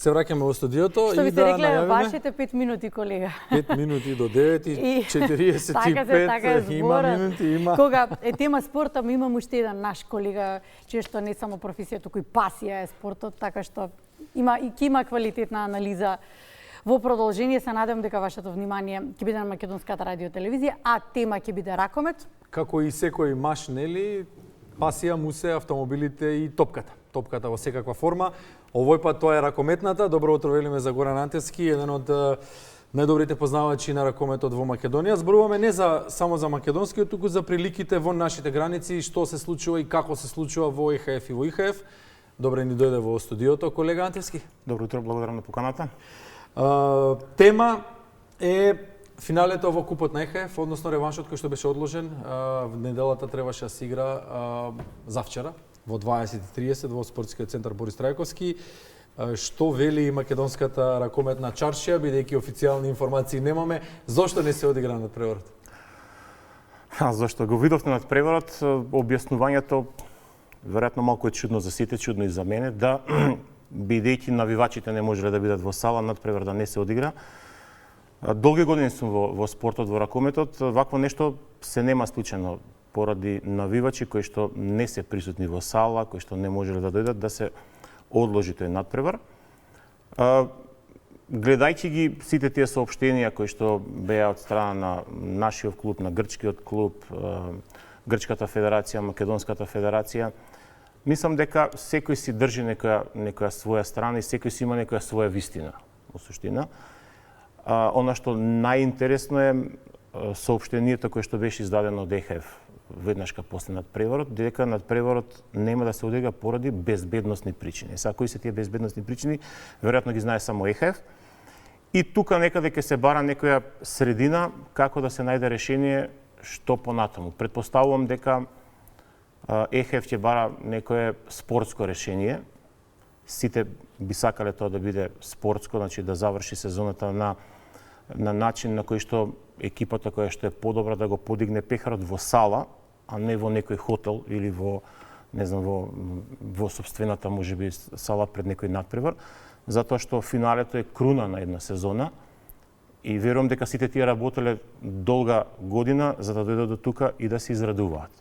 Се враќаме во студиото и да најавиме вашите 5 минути, колега. 5 минути до 9:45 има минути, има. Кога е тема спорта, ми имам уште еден наш колега, чие што не само професија, туку и пасија е спортот, така што има квалитетна анализа. Во продолжение се надевам дека вашето внимание ќе биде на Македонската радио телевизија, а тема ќе биде ракомет. Како и секој маш, нели, пасија му се автомобилите и топката. Топката во секаква форма. Овој пат тоа е ракометната. Добро утро велиме за Горан Антевски, еден од најдобрите познавачи на ракометот во Македонија. Зборуваме не само за македонскиот, туку за приликите во нашите граници, што се случува и како се случува во ЕХФ и во ИХФ. Добре ни дојде во студиото, колега Антевски. Добро утро, благодарам на поканата. Тема е финалето во купот на ЕХФ, односно реваншот кој што беше одложен. В неделата требаше да се игра завчера во 20:30 во спортскиот центар Борис Трајковски. Што вели македонската ракометна чаршија, бидејќи официјални информации немаме, зошто не се одигра надпреварот? Зошто го видовте надпреварот, објаснувањето веројатно малку е чудно за сите, чудно и за мене, да бидејќи навивачите не можеле да бидат во сала, надпревар да не се одигра. Долги години сум во спортот, во ракометот, вакво нешто се нема случајно поради навивачи кои што не се присутни во сала, кои што не можеле да дојдат, да се одложи тој надпревар. Гледајќи ги сите тие соопштенија кои што беа од страна на нашиот клуб, на грчкиот клуб, Грчката федерација, Македонската федерација, мислам дека секој си држи некоја своја страна и секој си има некоја своја вистина, во суштина. Она што најинтересно е соопштението кое што беше издадено од ЕХФ веднашка после надпреварот, дека надпреварот нема да се одигра поради безбедносни причини. Сега кои се тие безбедносни причини, веројатно ги знае само ЕХФ. И тука некаде ќе се бара некоја средина како да се најде решение што понатаму. Претпоставувам дека ЕХФ ќе бара некое спортско решение. Сите би сакале тоа да биде спортско, значи да заврши сезоната на начин на кој што екипата која што е подобра да го подигне пехарот во сала, а не во некој хотел или во сопствената можеби сала пред некој надпревар, затоа што финалето е круна на една сезона и верувам дека сите тие работеле долга година за да дојдат до тука и да се израдуваат.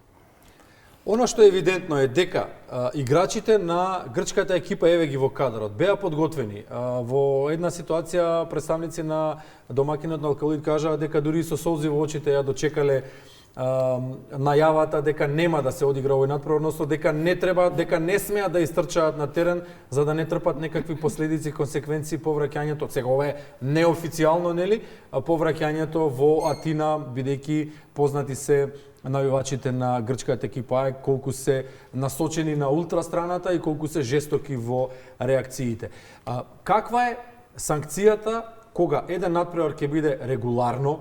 Оно што е евидентно е дека играчите на грчката екипа, еве ги во кадрот, беа подготвени. Во една ситуација представници на домакинот на Алкалоид кажаа дека дури со солзи во очите ја дочекале најавата дека нема да се одигра овој надпревар, односно дека не смеат да истрчаат на терен за да не трпат некакви последици, консеквенции по враќањето. Сега ова е неофицијално, нели, по враќањето во Атина, бидејќи познати се навивачите на грчката екипа, колку се насочени на ултрастраната и колку се жестоки во реакциите. Каква е санкцијата кога еден надпревар ќе биде регуларно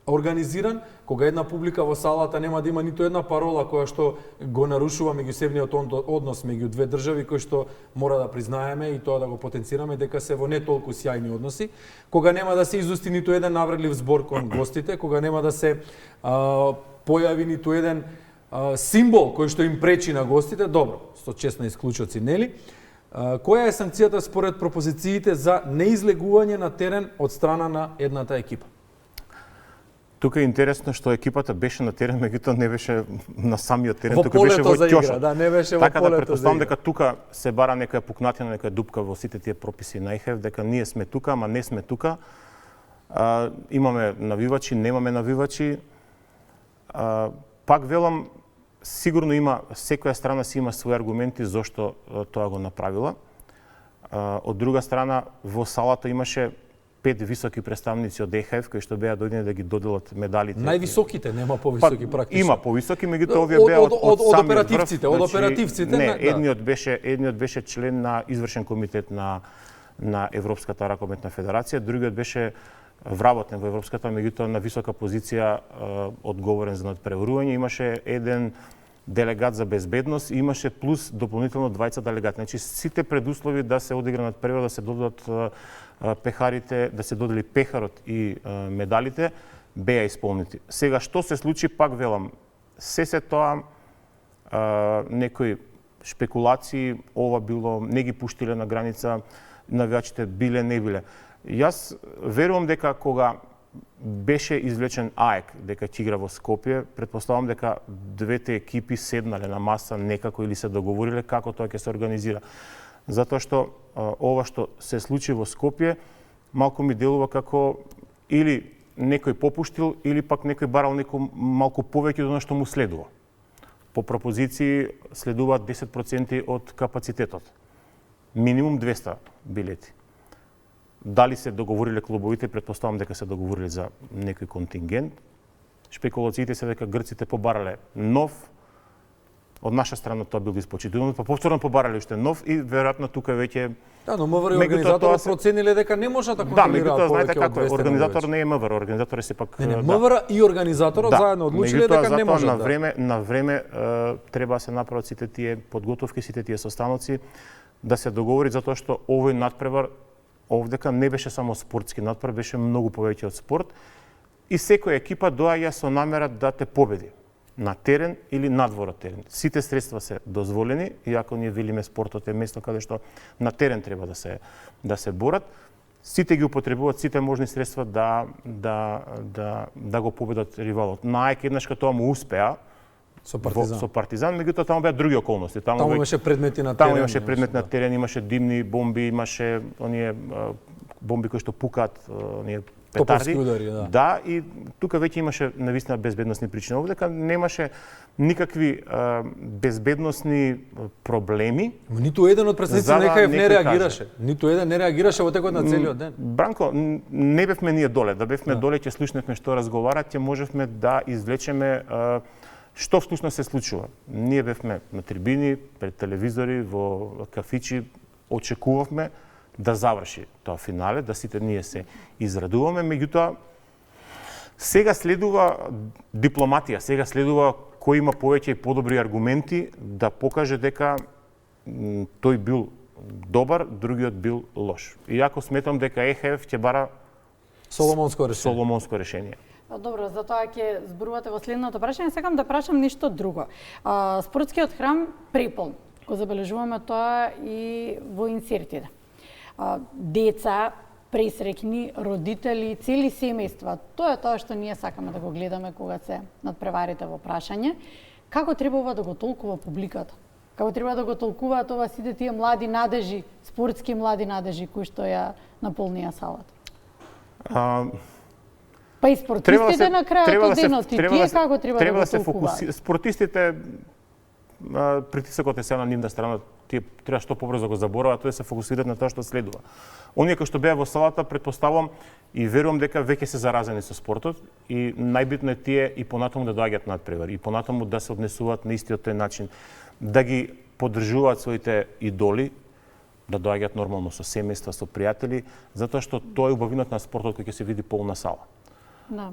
организиран, кога една публика во салата нема да има ниту една парола која што го нарушува меѓусебниот однос меѓу две држави, кој што мора да признаеме и тоа да го потенцираме дека се во не толку сјајни односи, кога нема да се изусти ниту еден навредлив збор кон гостите, кога нема да се појави ниту еден символ кој што им пречи на гостите, добро, со честни исклучоци, нели? Која е санкцијата според пропозициите за неизлегување на терен од страна на едната екипа? Тука е интересно што екипата беше на терен, меѓутоа не беше на самиот терен, тука беше во ќошот. Да, не беше во полето. Така да претпоставам дека тука се бара некоја пукнатина, некоја дупка во сите тие прописи на ИХФ, дека ние сме тука, ама не сме тука. Имаме навивачи, немаме навивачи. Пак велам, сигурно има, секоја страна си има своји аргументи зошто тоа го направила. Од друга страна, во салата имаше 5 високи представници од ЕХФ кои што беа дојдени да ги доделат медалите. Највисоките, нема повисоки практично. Има повисоки, меѓутоа овие беа од оперативците, од оперативците. Не, едниот беше член на извршен комитет на Европската ракометна федерација, другиот беше вработен во Европската, меѓутоа на висока позиција одговорен за надпреварување. Имаше еден делегат за безбедност и имаше плюс дополнително 20 делегати. Значи сите предуслови да се одигра надпревар, да се додадат пехарите, да се додели пехарот и медалите, беа исполнети. Сега што се случи, пак велам, се тоа некои шпекулации, ова било, не ги пуштиле на граница, навијачите биле, не биле. Јас верувам дека кога беше извлечен АЕК, дека ќе игра во Скопје, претпоставам дека двете екипи седнале на маса некако или се договориле како тоа ќе се организира. Затоа што ова што се случи во Скопје, малку ми делува како или некој попуштил, или пак некој барал малку повеќе од она што му следува. По пропозиции следуваат 10% од капацитетот. Минимум 200 билети. Дали се договориле клубовите, претпоставам дека се договориле за некој контингент. Шпекулациите се дека грците побарале нов, од наша страна тоа бил испочитувано, па повторно побарале уште нов и веројатно тука веќе Да, но МВР организаторот процениле дека не можат да контролираат контролираат знаете повеќе од како е, 200 организатор не е МВР, организатор е сепак Не, МВР и организаторот заедно одлучиле дека не можат на време треба да се направат сите тие подготовки, сите тие состаноци, да се договори затоа што овој надпревар овдека не беше само спортски надпревар, беше многу повеќе од спорт и секоја екипа доаѓа со намера да те победи на терен или надвор од терен. Сите средства се дозволени, иако ние велиме спортот е место каде што на терен треба да се борат. Сите ги употребуваат сите можни средства да го победат ривалот. На АЕК еднаш кога тоа му успеа со Партизан, меѓутоа таму беа други околности. Таму имаше предмети на терен. Таму имаше предмет на терен, имаше димни бомби, имаше оние бомби кои што пукаат, оние петарди. Удари, да, и тука веќе имаше навистина безбедносни причини. Овдека немаше никакви безбедносни проблеми. Ниту еден од представниците на ЕХФ не реагираше. Ниту еден не реагираше во текот на целиот ден. Бранко, не бевме ние доле. Да бевме доле, ќе слушневме што разговарат, ќе можевме да извлечеме што всушност се случува. Ние бевме на трибини, пред телевизори, во кафичи, очекувавме да заврши тоа финале, да сите ние се израдуваме, меѓутоа сега следува дипломатија, сега следува кој има повеќе и подобри аргументи да покаже дека тој бил добар, другиот бил лош. Иако сметам дека ЕХФ ќе бара соломонско решение. Добро, затоа ќе зборувате во следното прашање. Сакам да прашам нешто друго. Спортскиот храм преполн. Го забележуваме тоа и во инсертите. Деца, пресрекни, родители, цели семејства. Тоа е тоа што ние сакаме да го гледаме кога се надпреварите во прашање. Како требува да го толкува публиката? Како треба да го толкуваат ова сите тие млади надежи, спортски млади надежи кои што ја наполнија салата? Па и спортистите на крајот од денот, и тие како треба да го толкуваат? Спортистите, притисокот е се на нивна страна, тие треба што побрзо го заборават, тоа да се фокусираат на тоа што следува. Оние кои што беа во салата, претпоставувам и верувам дека веќе се заразени со спортот и најбитно е тие и понатаму да доаѓаат надпревари, и понатаму да се однесуваат на истиот тој начин, да ги поддржуваат своите идоли, да доаѓаат нормално со семејства, со пријатели, затоа што тоа е убавината на спортот кој ќе се види полна сала. Да.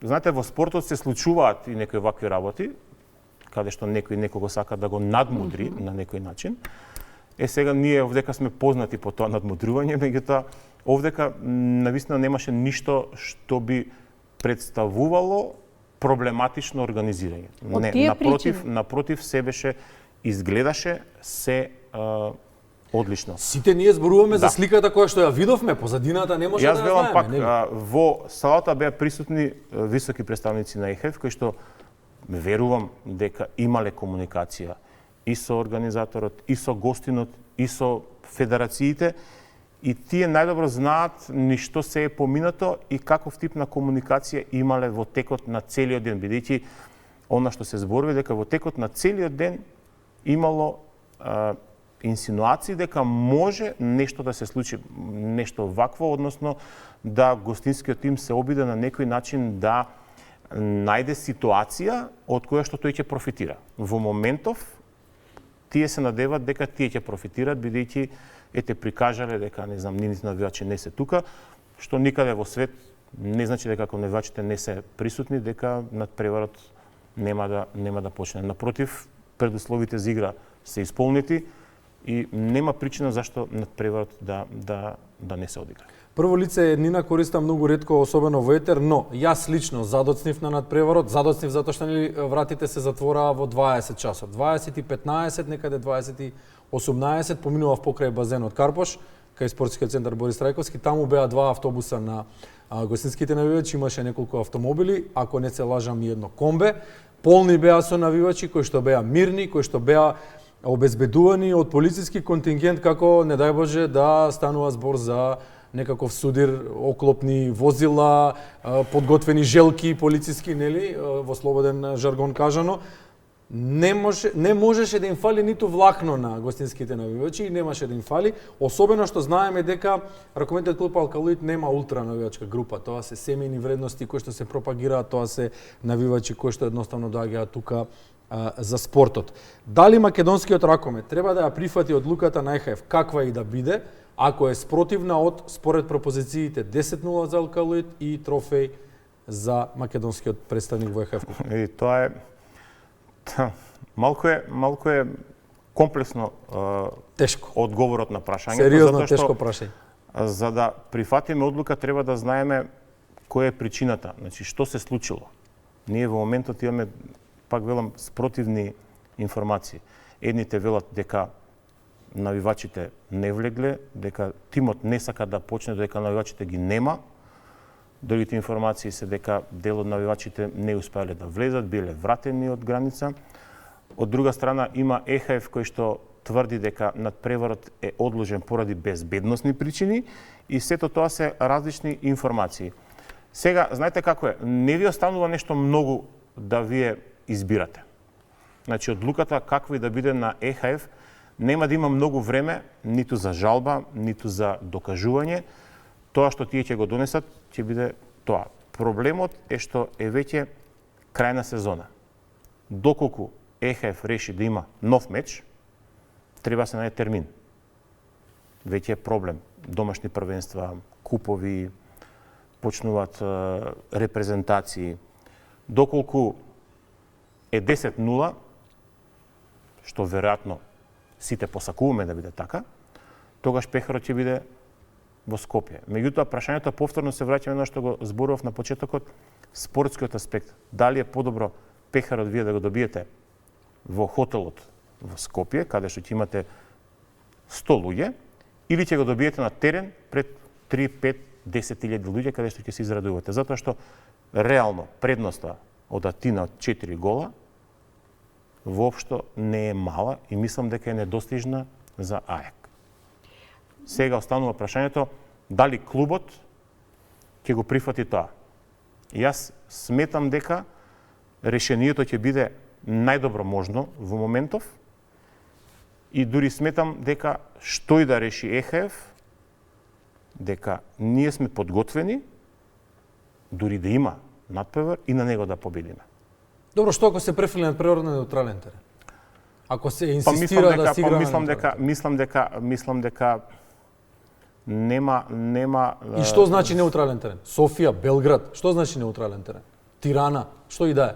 Знаете, во спортот се случуваат и некои вакви работи, каде што некој некого сака да го надмудри на некој начин. Сега ние овдека сме познати по тоа надмудрување, меѓутоа овдека навистина немаше ништо што би представувало проблематично организирање. Напротив, се беше изгледаше се одлично. Сите ние зборуваме за сликата која што ја видовме, позадината не може да ја знаеме. Јас велам пак, во салата беа присутни високи представници на ЕХФ, кои што верувам дека имале комуникација и со организаторот, и со гостинот, и со федерациите, и тие најдобро знаат ни што се е поминато и каков тип на комуникација имале во текот на целиот ден, бидејќи она што се зборува дека во текот на целиот ден имало инсинуации дека може нешто да се случи, нешто вакво, односно да гостинскиот тим се обиде на некој начин да најде ситуација од која што тој ќе профитира. Во моментов тие се надеват дека тие ќе профитират, бидејќи ете прикажале дека не знам нивните навијачи не се тука, што никаде во свет не значи дека ако навијачите не се присутни дека надпреварот нема да почне. Напротив, предусловите за игра се исполнети и нема причина зашто надпреварот да не се одигра. Прво лице еднина користам многу ретко, особено во етер, но јас лично задоцнив на надпреварот, затоа што вратите се затвораа во 20 часот. 20:15, некаде 20:18 18 поминував покрај базенот Карпош, кај спортскиот центар Борис Трајковски, таму беа 2 автобуса на гостинските навивачи, имаше неколку автомобили, ако не се лажам и едно комбе. Полни беа со навивачи кои што беа мирни, кои што беа обезбедувани од полициски контингент како, не дај Боже, да станува збор за некаков судир, оклопни возила, подготвени желки полициски, нели, во слободен жаргон кажано. Не можеше да им фали ниту влакно на гостинските навивачи и немаше да им фали, особено што знаеме дека ракометниот клуб Алкалоид нема ултра навивачка група, тоа се семејни вредности кои што се пропагираат, тоа се навивачи кои што едноставно доаѓаат тука за спортот. Дали македонскиот ракомет треба да ја прифати одлуката на ЕХФ каква и да биде, ако е спротивна од според пропозициите 10-0 за Алкалоид и трофеј за македонскиот представник во ЕХФ? И тоа е малку е комплексно тешко одговорот на прашањето. Сериозно тешко прашање. За да прифатиме одлука треба да знаеме која е причината, значи што се случило. Ние во моментот имаме, пак велам, спротивни информации. Едните велат дека навивачите не влегле, дека тимот не сака да почне, дека навивачите ги нема. Другите информации се дека дел од навивачите не успеале да влезат, биле вратени од граница. Од друга страна има ЕХФ кој што тврди дека надпреварот е одложен поради безбедносни причини и сето тоа се различни информации. Сега, знаете како е, не ви останува нешто многу да вие избирате. Значи, одлуката каква и да биде на ЕХФ, нема да има многу време ниту за жалба, ниту за докажување. Тоа што тие ќе го донесат, ќе биде тоа. Проблемот е што е веќе крај на сезона. Доколку ЕХФ реши да има нов меч, треба се најде термин. Веќе е проблем. Домашни првенства, купови, почнуваат репрезентации. Доколку е 10-0, што веројатно сите посакуваме да биде така, тогаш пехарот ќе биде во Скопје. Меѓутоа, прашањето повторно се враќаме на што го зборував на почетокот, спортскиот аспект. Дали е подобро пехарот вие да го добиете во хотелот во Скопје, каде што ќе имате 100 луѓе, или ќе го добиете на терен пред 3, 5, 10.000 луѓе, каде што ќе се израдувате. Затоа што реално предноста од Атина од 4 гола воопшто не е мала и мислам дека е недостижна за АЕК. Сега останува прашањето дали клубот ќе го прифати тоа. Јас сметам дека решението ќе биде најдобро можно во моментов и дури сметам дека што и да реши ЕХФ, дека ние сме подготвени дури да има надпревар и на него да победиме. Добро, што ако се префили надпревар на неутрален терен? Ако се инсистира да се игра мислам дека нема И што значи неутрален терен? Софија, Белград, што значи неутрален терен? Тирана, што и да е?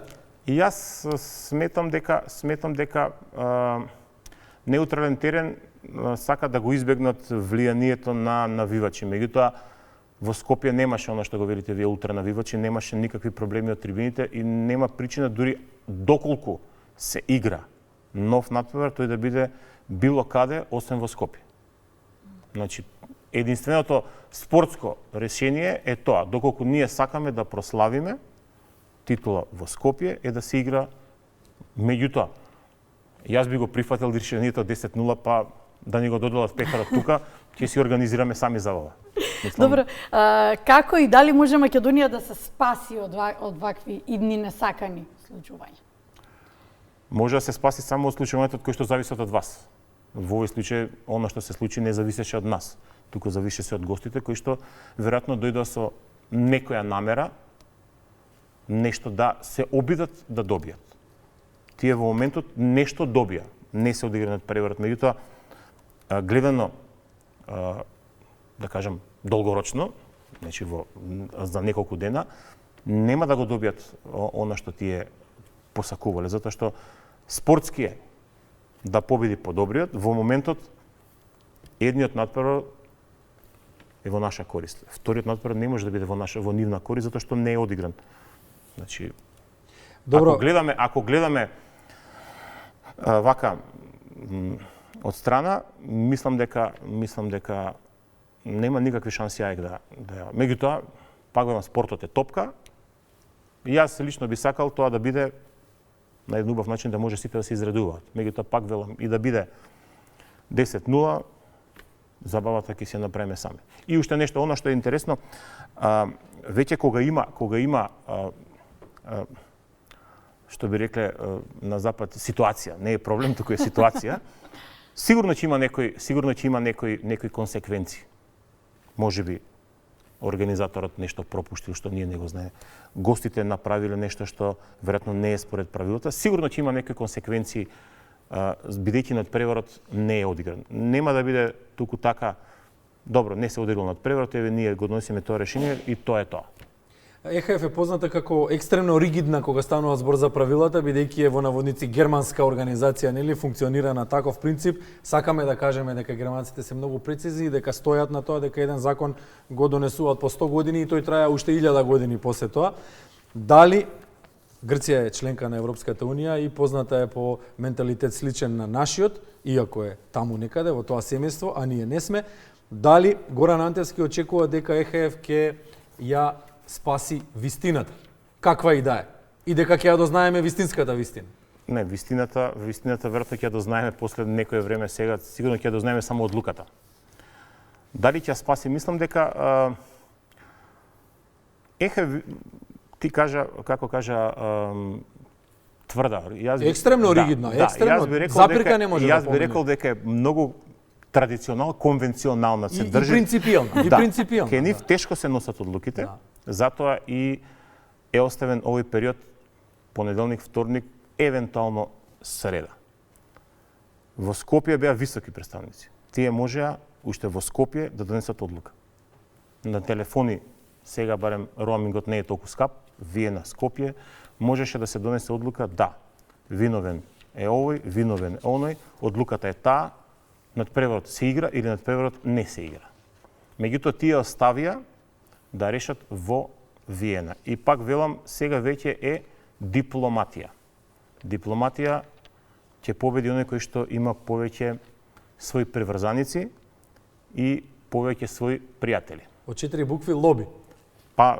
И јас сметам дека неутрален терен сака да го избегнат влијанието на навивачи. Меѓутоа, во Скопје немаше она што го велите вие ултра навивачи, немаше никакви проблеми од трибините и нема причина дури доколку се игра нов надпревар тој да биде било каде освен во Скопје. Значи, единственото спортско решение е тоа, доколку ние сакаме да прославиме титула во Скопје е да се игра. Меѓутоа, јас би го прифатил решението 10-0, па да ни го доделат пехарот тука, ќе си организираме сами забава. Добро, како и дали може Македонија да се спаси од вакви идни несакани случувања? Може да се спаси само од случувањето кои што зависат од вас. Во овој случај, оно што се случи не зависеше од нас, туку зависеше од гостите кои што веројатно дојдоа со некоја намера нешто да се обидат да добијат. Тие во моментот нешто добија, не се одигра надпреварот, меѓутоа гледано да кажам долгорочно, значи за неколку дена нема да го добијат она што тие посакувале, затоа што спортски е да победи подобриот. Во моментот едниот надпревар е во наша корист. Вториот надпревар не може да биде во нивна корист затоа што не е одигран. Значи, добро, ако гледаме вака Од страна, мислам дека нема никакви шанси АЕК да. Меѓутоа, пак велам, спортот е топка. И јас лично би сакал тоа да биде на еден убав начин да може сите да се изредуваат. Меѓутоа, пак велам, и да биде 10-0, забавата ќе се направиме сами. И уште нешто, она што е интересно, веќе кога има што би рекле на запад ситуација, не е проблем, туку е ситуација, сигурно ќе има некои консеквенции. Можеби организаторот нешто пропуштил што ние не го знаеме. Гостите направиле нешто што веројатно не е според правилата. Сигурно ќе има некои консеквенции бидејќи надпреварот не е одигран. Нема да биде туку така, добро, не се одиграл надпреварот, еве ние го донесиме тоа решение и тоа е тоа. ЕХФ е позната како екстремно ригидна кога станува збор за правилата, бидејќи е во наводници германска организација, нели, функционира на таков принцип. Сакаме да кажеме дека германците се многу прецизни и дека стојат на тоа дека еден закон го донесуваат по 100 години и тој трае уште 1000 години после тоа. Дали Грција е членка на Европската унија и позната е по менталитет сличен на нашиот, иако е таму некаде во тоа семејство, а ние не сме. Дали Горан Антевски очекува дека ЕХФ ќе ја спаси вистината, каква и да е, и дека ќе ја дознаеме вистинската вистина? Не, вистината веројатно ќе ја дознаеме после некое време, сега сигурно ќе ја дознаеме само одлуката. Дали ќе ја спаси? Мислам дека ти кажа, како кажа, тврда. Екстремно ригидно, екстремно запирка не може да помине. Јас би рекол дека е многу традиционално, конвенционална се држи. И принципијална, принципијална. Ке нив тешко се носат одлуките, затоа и е оставен овој период понеделник, вторник, евентуално среда. Во Скопје беа високи представници. Тие можеа уште во Скопје да донесат одлука. На телефони сега барем роамингот не е толку скап, вие на Скопје можеше да се донесе одлука, да, виновен е овој, виновен е оној, одлуката е таа, надпреварот се игра или надпреварот не се игра. Меѓутоа тие оставија да решат во Виена. И пак велам, сега веќе е дипломатија. Дипломатија ќе победи оној кој што има повеќе своји приврзаници и повеќе своји пријатели. Од 4 букви лоби. Па,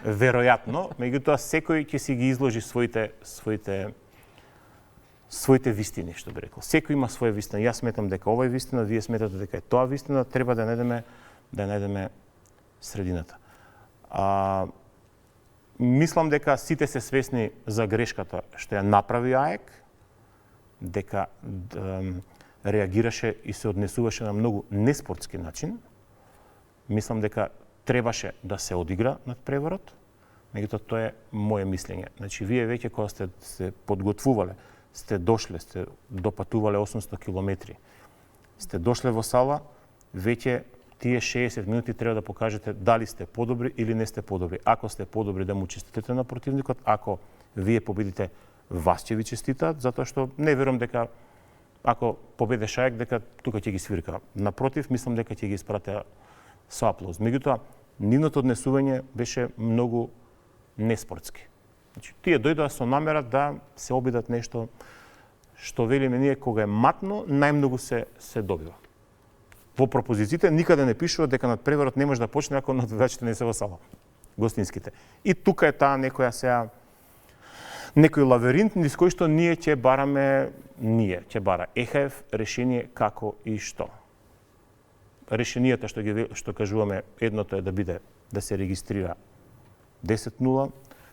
веројатно, меѓутоа секој ќе си ги изложи своите вистини, што би рекол. Секој има своја вистина. Јас сметам дека ова е вистина, вие сметате дека е тоа вистина, треба да најдеме средината. Мислам дека сите се свесни за грешката што ја направи АЕК, дека реагираше и се однесуваше на многу неспортски начин. Мислам дека требаше да се одигра надпреварот, меѓутоа тоа е моје мислење. Значи, вие веќе кога сте се подготвувале, сте дошле, сте допатувале 800 километри, сте дошле во сала, веќе тие 60 минути треба да покажете дали сте подобри или не сте подобри. Ако сте подобри, да му честитате на противникот, ако вие победите, вас ќе ви честитаат, затоа што не верувам дека ако победеш АЕК, дека тука ќе ги свирка. Напротив, мислам дека ќе ги испратеа со аплауз. Меѓутоа, нивното однесување беше многу неспортски. Значи, тие дојдоа со намера да се обидат нешто што велиме ние кога е матно, најмногу се добива. Во пропозициите никаде не пишува дека надпреварот не може да почне ако надвивачите не се во сала, гостинските. И тука е таа некој лавиринт низ кој што ние ќе бара ЕХФ решение како и што. Решенијата што кажуваме, едното е да се регистрира 10-0.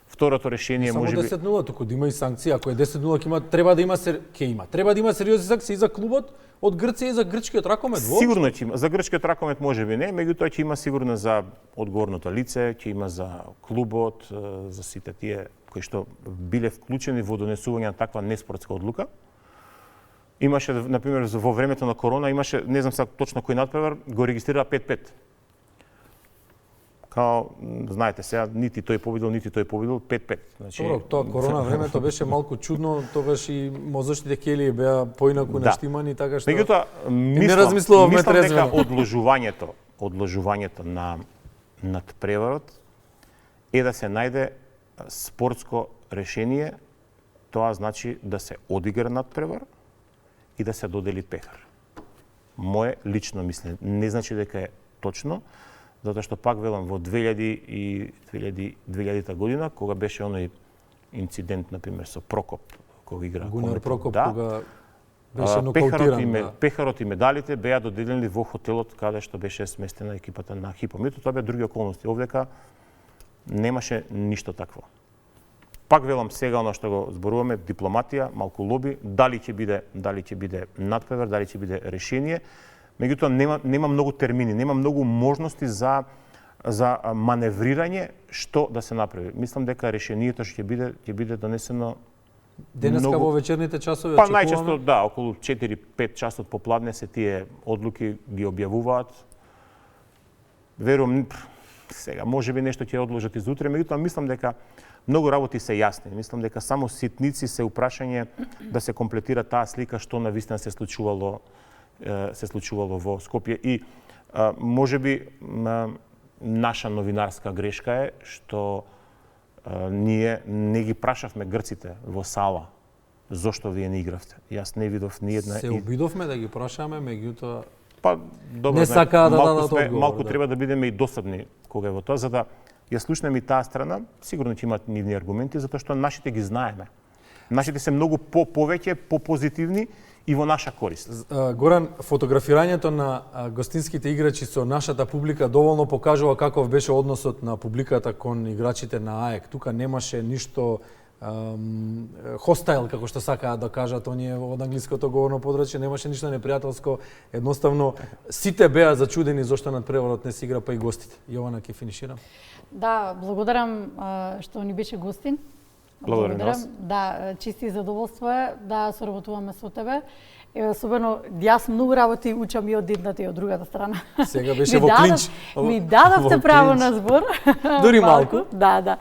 Второто решение можеби само 10-0, туку да има и санкции. Ако е 10-0 треба да има сериозни санкции за клубот од Грција и за грчкиот ракомет. Сигурно ќе има. За грчкиот ракомет можеби не, меѓутоа ќе има сигурно за одговорното лице, ќе има за клубот, за сите тие кои што биле вклучени во донесување на таква неспортска одлука. Имаше, например, во времето на корона, имаше, не знам сега точно кој надпревар, го регистрира 5-5. Као, знаете сега, нити тој победил, 5-5. Значи... Добро, тоа корона времето беше малку чудно, тогаш и мозочните келии беа поинаку наштимани, така што... Меѓутоа, мислам дека одложувањето на надпреварот е да се најде спортско решение, тоа значи да се одигра надпревар и да се додели пехар. Мое лично мислење. Не значи дека е точно, затоа што пак велам во 2000 година, кога беше оној инцидент, например, со Прокоп, кога игра Гунар Комета, Прокоп, да, кога беше нокаутиран. Пехарот и медалите беа доделени во хотелот каде што беше сместена екипата на Хипо. Меѓутоа тоа беа други околности. Овдека немаше ништо такво. Пак велам сега она што го зборуваме, дипломатија, малку лоби, дали ќе биде надпревар, дали ќе биде решение. Меѓутоа нема многу термини, нема многу можности за маневрирање што да се направи. Мислам дека решението што ќе биде донесено Денеска во вечерните часови Па очекуваме. најчесто да, околу 4-5 часот попладне се тие одлуки ги објавуваат. Верувам сега можеби нешто ќе одложат и за утре, меѓутоа мислам дека многу работи се јасни. Мислам дека само ситници се упрашање да се комплетира таа слика што навистина се случувало во Скопје и можеби наша новинарска грешка е што ние не ги прашавме грците во сала зошто вие не игравте. Јас не видов ни една. Се обидовме да ги прашаме, меѓутоа па добро, не сакаа да дадат одговор. Малку треба да бидеме и досадни кога е во тоа, за да ја слушнеме и таа страна, сигурно ќе имаат нивни аргументи, затоа што нашите ги знаеме. Нашите се многу повеќе, позитивни и во наша корист. Горан, фотографирањето на гостинските играчи со нашата публика доволно покажува каков беше односот на публиката кон играчите на АЕК. Тука немаше ништо хостайл, како што сакаат да кажат оние од англиското говорно подрачје, немаше ништо непријателско. Едноставно сите беа зачудени зошто надпреварот не се игра, па и гостите. Јована, ќе финиширам. Да, благодарам што ни беше гостин. Благодарам вас. Да, чисти задоволство е да соработуваме со тебе. Особено, јас многу работи учам и од едната и од другата страна. Сега беше во клинч. Ми дадовте право на збор. Дури малку. Да.